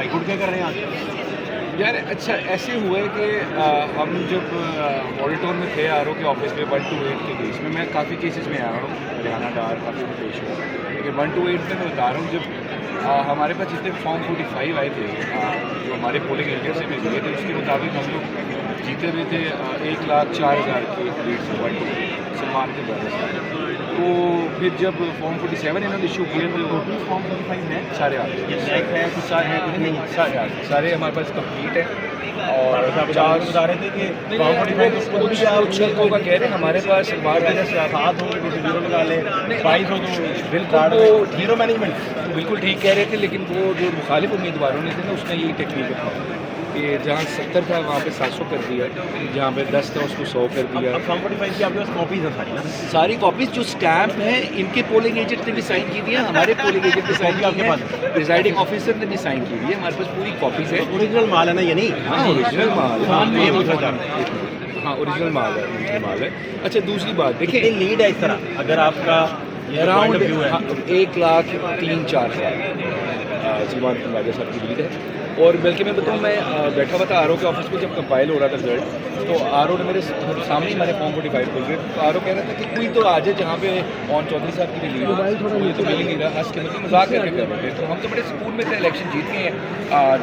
High court क्या कर रहे हैं आज? यार अच्छा ऐसे हुआ है कि हम जब ऑडिटोर में थे आर के ऑफिस में 1 to 8 के बीच में मैं काफ़ी केसेस में आया हूँ, हरियाणा डार काफ़ी पेश हुआ, लेकिन 1 to 8 में मैं बता रहा हूँ जब हमारे पास जितने फॉर्म 45 आए थे जो हमारे पोलिंग एजेंट से मिल गए थे उसके मुताबिक हम लोग जीते हुए थे 1,04,000 के लीड से 1 to 8 सलमान के द्वारा से। तो फिर जब फॉर्म 47 इन्होंने इशू किए तो फॉर्म 45 है, सारे आ गए, है कुछ सारे हैं कुछ नहीं, सारे आ गए, सारे हमारे पास कंप्लीट है। और आप बता रहे थे कि फॉर्म 45 कुछ लोगों का कह रहे हैं हमारे पास बार बार जैसे 7 हो तो 0 लगा ले, 22 हो तो बिल्कुल वो जीरो मैनेजमेंट बिल्कुल ठीक कह रहे थे, लेकिन वो जो मुखालिफ उम्मीदवारों ने थे ना उसने यही टेक्निक अपनाई कि जहाँ 70 था वहाँ पे 700 कर दिया, जहाँ पे 10 था उसको 100 कर दिया। अब फॉर्म 45 की आपके पास कॉपीज है सारी ना? सारी कॉपीज जो स्टैम्प है इनके पोलिंग एजेंट ने भी साइन की हुई है, हमारे पोलिंग एजेंट ने साइन की है, प्रिजाइडिंग ऑफिसर ने भी साइन की हुई है, हमारे पास पूरी कॉपीज है। ओरिजिनल माल है ना ये? नहीं, हाँ ओरिजिनल माल, हाँ ओरिजिनल माल है। अच्छा दूसरी बात देखिए, लीड है इस तरह अगर आपका अराउंड 1,03,04,000 सीमान राजा साहब की लीड है। और बल्कि मैं बताऊँ मैं बैठा हुआ था आर के ऑफिस में जब कंपाइल हो रहा था रिजल्ट, तो आर ने मेरे सामने ही हमारे फॉर्म 45 खोल गए, तो आर कह रहा था कि कोई तो आ जाए जहाँ पे पवन चौधरी साहब की भी लीड हो, ये तो मिल ही नहीं रहा, हंस के मतलब मजाक करके कर रहे थे। तो हम तो बड़े सुकून में थे, इलेक्शन जीत गए हैं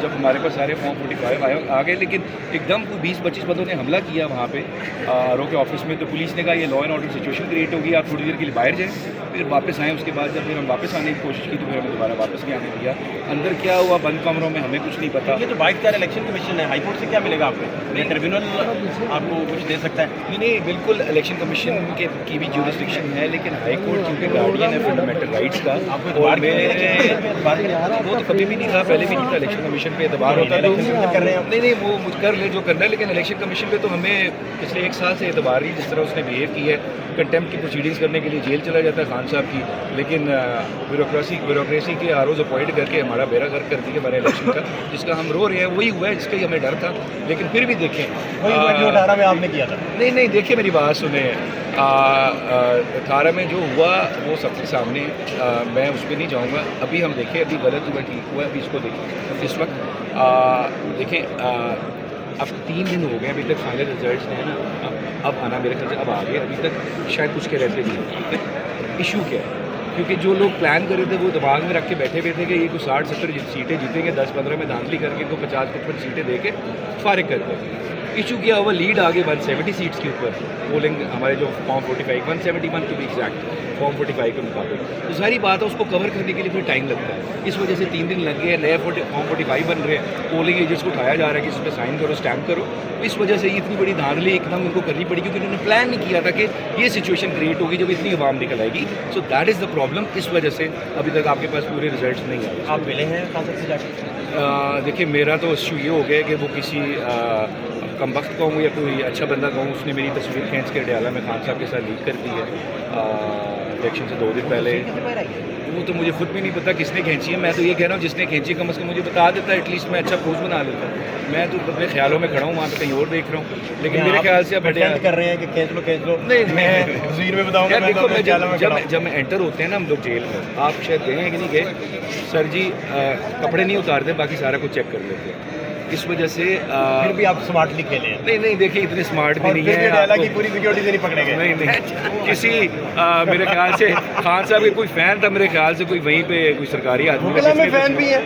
जब हमारे पास सारे फॉर्म 45 आ गए, लेकिन एकदम 20-25 बंदों ने हमला किया वहाँ पे आर के ऑफिस में। तो पुलिस ने कहा ये law and order situation create होगी, आप थोड़ी देर के लिए बाहर जाएँ, फिर वापस आए। उसके बाद जब फिर हम वापस आने की कोशिश की तो फिर हमें दोबारा वापस नहीं आने दिया। अंदर क्या हुआ बंद कमरों में हमें कुछ नहीं पता। ये तो 22 इलेक्शन कमीशन है, हाईकोर्ट से क्या मिलेगा आपको? ट्रिब्यूनल आपको कुछ दे सकता है? नहीं बिल्कुल इलेक्शन कमीशन की भी ज्यूरिसडिक्शन है, लेकिन हाई कोर्ट क्योंकि गार्डियन है फंडामेंटल राइट्स का, और वो तो कभी भी नहीं था, पहले भी नहीं था। इलेक्शन कमीशन पे एतबार होता तो कर रहे हैं नहीं वो मुझ कर ले जो करना है, लेकिन इलेक्शन कमीशन पे तो हमें पिछले 1 साल से एतबार ही जिस तरह उसने बिहेव की है, कंटेम्प्ट की प्रोसीडिंग्स करने के लिए जेल चला जाता है खान साहब की, लेकिन ब्यूरोक्रेसी के आरोज अपॉइंट करके हमारा बेड़ा गर्क कर दिया हमारे इलेक्शन का, जिसका हम रो रहे हैं। वही हुआ है जिसका ही हमें डर था, लेकिन फिर भी देखें 18 में आपने किया था। नहीं देखिए मेरी बात सुने, 18 में जो हुआ वो सबके सामने, मैं उस पर नहीं जाऊँगा। अभी हम देखें, अभी गलत हुआ ठीक हुआ, अभी इसको देखें। इस वक्त देखें अब 3 दिन हो गए, अभी तक फाइनल रिजल्ट हैं ना, अब आना मेरे ख्याल से अब आ गया, अभी तक शायद कुछ के रहते नहीं। इशू क्या है, क्योंकि जो लोग प्लान कर रहे थे वो दिमाग में रख के बैठे हुए थे कि ये कुछ 60-70 सीटें जीतेंगे, 10-15 में धांधली करके इनको 50-55 सीटें दे के फारिग कर देंगे। इशू किया हुआ लीड आगे 170 सीट्स के ऊपर, पोलिंग हमारे जो form 45 171 to be exact form 45 के मुताबिक। तो सारी बात है, उसको कवर करने के लिए फिर टाइम लगता है, इस वजह से 3 दिन लग गए। नए फॉर्म 45 बन रहे हैं, पोलिंग एजेंट्स को उठाया जा रहा है कि इस पर साइन करो, स्टैम्प करो। तो इस वजह से इतनी बड़ी धांधली एकदम उनको करनी पड़ी, क्योंकि उन्होंने प्लान नहीं किया था कि ये सिचुएशन क्रिएट होगी जब इतनी आवाम निकल आएगी। So that is the problem. इस वजह से अभी तक आपके पास पूरे रिजल्ट नहीं आए। आप मिले हैं खान साहब से जाकर? देखिए मेरा तो इशू ये हो गया कि वो किसी कम वक्त कहूँ या कोई अच्छा बंदा कहूँ, उसने मेरी तस्वीर खींच के डाला में खान साहब के साथ लीक कर दी है इलेक्शन से 2 दिन पहले। वो तो मुझे खुद भी नहीं पता किसने खींची है, मैं तो ये कह रहा हूँ जिसने खींची कम अज़ कम मुझे बता देता है, एटलीस्ट मैं अच्छा पोस्ट बना लेता। मैं तो अपने ख्यालों में खड़ा हूँ, वहाँ पे कहीं और देख रहा हूँ, लेकिन मेरे ख्याल से अब कर रहे हैं कि खींच लो। नहीं मैं तस्वीर में बताऊँगा। देखो जब मैं एंटर होते हैं ना हम लोग जेल में, आप शायद गए हैं कि नहीं गए, सर जी कपड़े नहीं उतारते, बाकी सारा कुछ चेक कर लेते हैं। इस वजह से फिर भी आप स्मार्टली खेले हैं? नहीं देखिए इतने स्मार्ट भी नहीं है, हालांकि पूरी सिक्योरिटी से नहीं पकड़े गए। नहीं किसी मेरे ख्याल से खान साहब के कोई फ़ैन था, मेरे ख्याल से कोई वहीं पे कोई सरकारी आदमी में फैन भी है।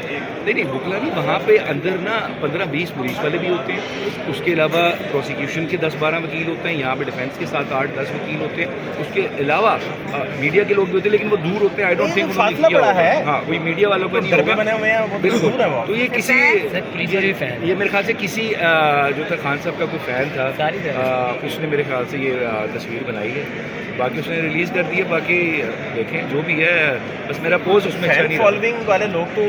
नहीं बुकला नहीं, वहाँ पे अंदर ना 15-20 पुलिस वाले भी होते हैं, उसके अलावा प्रोसिक्यूशन के 10-12 वकील होते हैं, यहाँ पे डिफेंस के 7-8-10 वकील होते हैं, उसके अलावा मीडिया के लोग भी होते हैं, लेकिन वो दूर होते हैं। आई डोंट थिंक हाँ कोई मीडिया वालों का नहीं होगा, बिल्कुल। तो ये किसी ये मेरे ख्याल से किसी जो था खान साहब का कोई फ़ैन था, उसने मेरे ख्याल से ये तस्वीर बनाई है, बाकी उसने रिलीज़ कर दी है। बाकी देखें जो भी है, बस मेरा पोस्ट उसमें अच्छा नहीं। फॉलोइंग वाले लोग तो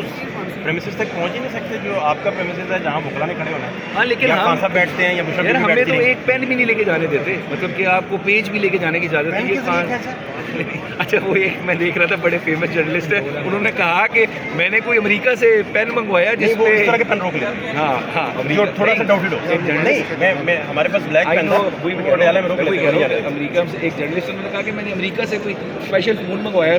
प्रेमिसेस तक पहुंच ही नहीं सकते जो आपका प्रेमिसेस है, जहां बुकला ने खड़े होना है। हाँ लेकिन हम सब बैठते हैं या बुशर्ट यार हमें तो एक पेन भी नहीं लेके जाने देते, मतलब कि आपको पेज भी लेके जाने की इजाज़त नहीं है। अच्छा वो एक मैं देख रहा था, बड़े फेमस जर्नलिस्ट है, उन्होंने कहा कि मैंने कोई अमेरिका से पेन मंगवाया जिसमें इस तरह के पेन रोक ले। हाँ थोड़ा सा डाउट नहीं, मैं हमारे पास ब्लैक पेन था, अमेरिका से एक जर्नलिस्ट ने कहा कि मैंने अमेरिका से कोई स्पेशल फ़ोन मंगवाया